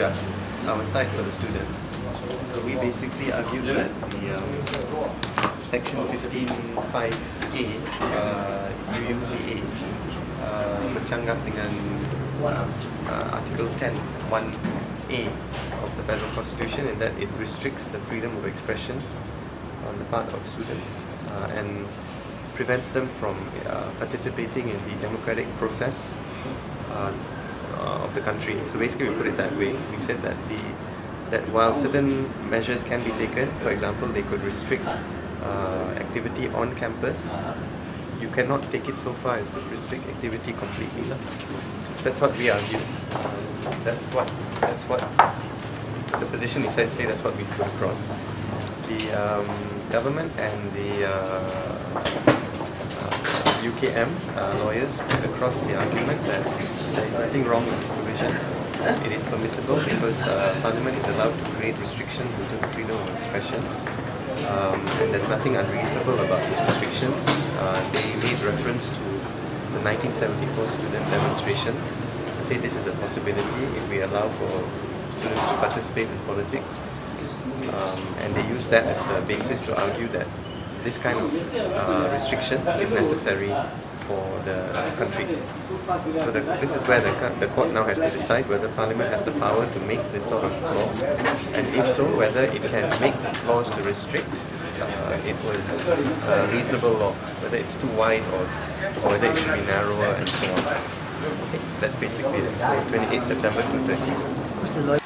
Raja, our side for the students. So we basically argued that the section 15(5)(a) UCCA bercanggah dengan article 10(1)(a) of the Federal Constitution, in that it restricts the freedom of expression on the part of students and prevents them from participating in the democratic process of the country. So basically we put it that way. We said that while certain measures can be taken, for example, they could restrict activity on campus, you cannot take it so far as to restrict activity completely. That's what we argue. That's what the position essentially. That's what we put across. The government and the UKM lawyers put across the argument that there is nothing wrong with this provision. It is permissible because Parliament is allowed to create restrictions into the freedom of expression, and there's nothing unreasonable about these restrictions. They made reference to the 1974 student demonstrations to say this is a possibility if we allow for students to participate in politics, and they use that as the basis to argue that this kind of restriction is necessary for the country. So this is where the court now has to decide whether Parliament has the power to make this sort of law, and if so, whether it can make laws to restrict it was a reasonable law, whether it's too wide or whether it should be narrower and so on. Okay, that's basically it. So 28 September to 30.